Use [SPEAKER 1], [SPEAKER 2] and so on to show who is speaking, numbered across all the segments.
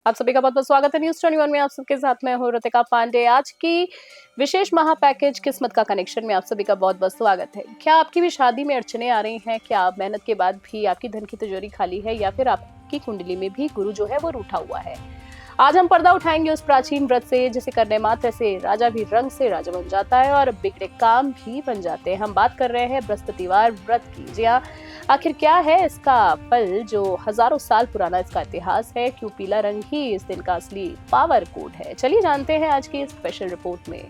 [SPEAKER 1] आप सभी का बहुत-बहुत स्वागत है न्यूज़ 21 में। आप सबके साथ मैं हूँ ऋतिका पांडे। आज की विशेष महा पैकेज किस्मत का कनेक्शन में आप सभी का बहुत-बहुत स्वागत है। क्या आपकी भी शादी में अड़चनें आ रही हैं? क्या आप मेहनत के बाद भी आपकी धन की तिजोरी खाली है या फिर आपकी कुंडली में भी गुरु जो है वो रूठा हुआ है? आज हम पर्दा उठाएंगे उस प्राचीन व्रत से जिसे करने मात्र से राजा भी रंग से राजा बन जाता है और बिगड़े काम भी बन जाते हैं। हम बात कर रहे हैं बृहस्पतिवार व्रत की। जी हाँ, आखिर क्या है इसका फल जो हजारों साल पुराना इसका इतिहास है? क्यों पीला रंग ही इस दिन का असली पावर कोड है? चलिए जानते हैं आज की इस स्पेशल रिपोर्ट में।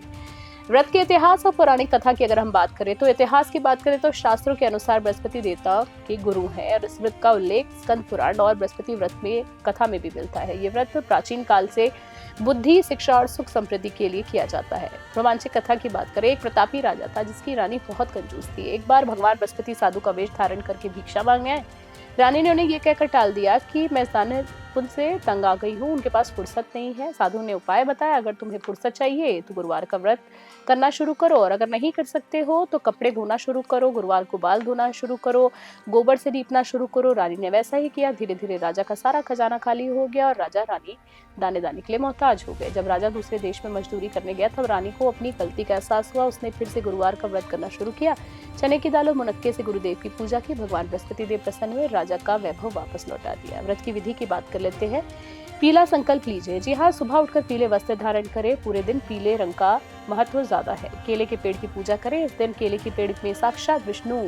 [SPEAKER 1] व्रत के इतिहास और पौराणिक कथा की अगर हम बात करें तो इतिहास की बात करें तो शास्त्रों के अनुसार बृहस्पति देवता के गुरु हैं और इस व्रत का उल्लेख स्कंद पुराण और बृहस्पति व्रत में कथा में भी मिलता है। ये व्रत प्राचीन काल से बुद्धि, शिक्षा और सुख समृद्धि के लिए किया जाता है। रोमांचक कथा की बात करें, एक प्रतापी राजा था जिसकी रानी बहुत कंजूस थी। एक बार भगवान बृहस्पति साधु का वेश धारण करके भिक्षा मांगने आए। रानी ने उन्हें ये कहकर टाल दिया कि मैं दाने उनसे तंग आ गई हूँ, उनके पास फुर्सत नहीं है। साधु ने उपाय बताया, अगर तुम्हें फुर्सत चाहिए तो गुरुवार का व्रत करना शुरू करो और अगर नहीं कर सकते हो तो कपड़े धोना शुरू करो, गुरुवार को बाल धोना शुरू करो, गोबर से लीपना शुरू करो। रानी ने वैसा ही किया। धीरे धीरे राजा का सारा खजाना खाली हो गया और राजा रानी दाने दाने के लिए मोहताज हो गए। जब राजा दूसरे देश में मजदूरी करने गया तब रानी को अपनी गलती का एहसास हुआ। उसने फिर से गुरुवार का व्रत करना शुरू किया। चने की दाल और मुनक्के से गुरुदेव की पूजा की। भगवान बृहस्पति देव प्रसन्न हुए, राजा का वैभव वापस लौटा दिया। व्रत की विधि की बात कर लेते हैं। पीला संकल्प लीजिए। जी हाँ, सुबह उठकर पीले वस्त्र धारण करें। पूरे दिन पीले रंग का महत्व ज्यादा है। केले के पेड़ की पूजा करें। इस दिन केले के पेड़ में साक्षात विष्णु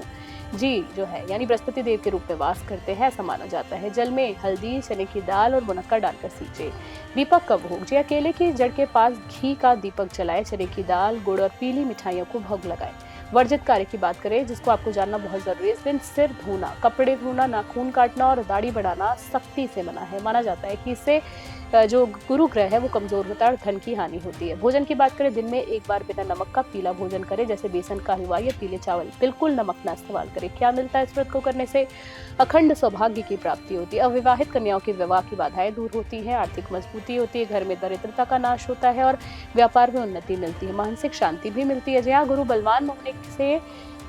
[SPEAKER 1] जी जो है यानी बृहस्पति देव के रूप में वास करते हैं, ऐसा माना जाता है। जल में हल्दी, चने की दाल और मुनक्का डालकर सींचे। दीपक का भोग, जी केले की जड़ के पास घी का दीपक जलाए। चने की दाल, गुड़ और पीली मिठाइयों को भोग लगाए। वर्जित कार्य की बात करें जिसको आपको जानना बहुत जरूरी है, इस दिन सिर धोना, कपड़े धोना, नाखून काटना और दाढ़ी बढ़ाना सख्ती से मना है। माना जाता है कि इससे जो गुरु ग्रह है वो कमजोर होता है और धन की हानि होती है। भोजन की बात करें, दिन में एक बार बिना नमक का पीला भोजन करें, जैसे बेसन का हलवा या पीले चावल। बिल्कुल नमक ना इस्तेमाल करें। क्या मिलता है इस व्रत को करने से? अखंड सौभाग्य की प्राप्ति होती है। अविवाहित कन्याओं के विवाह की बाधाएं दूर होती है। आर्थिक मजबूती होती है। घर में दरिद्रता का नाश होता है और व्यापार में उन्नति मिलती है। मानसिक शांति भी मिलती है। जहाँ गुरु बलवान होने से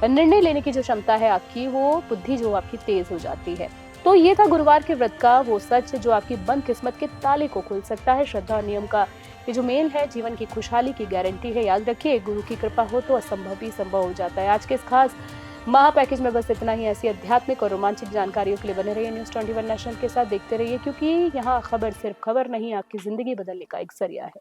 [SPEAKER 1] निर्णय लेने की जो क्षमता है आपकी, वो बुद्धि जो आपकी तेज हो जाती है। तो ये था गुरुवार के व्रत का वो सच जो आपकी बंद किस्मत के ताले को खोल सकता है। श्रद्धा और नियम का ये जो मेल है जीवन की खुशहाली की गारंटी है। याद रखिए, गुरु की कृपा हो तो असंभव भी संभव हो जाता है। आज के इस खास महा पैकेज में बस इतना ही। ऐसी आध्यात्मिक और रोमांचक जानकारियों के लिए बने रहिए न्यूज़ 21 नेशनल के साथ। देखते रहिए, क्योंकि यहाँ खबर सिर्फ खबर नहीं, आपकी जिंदगी बदलने का एक जरिया है।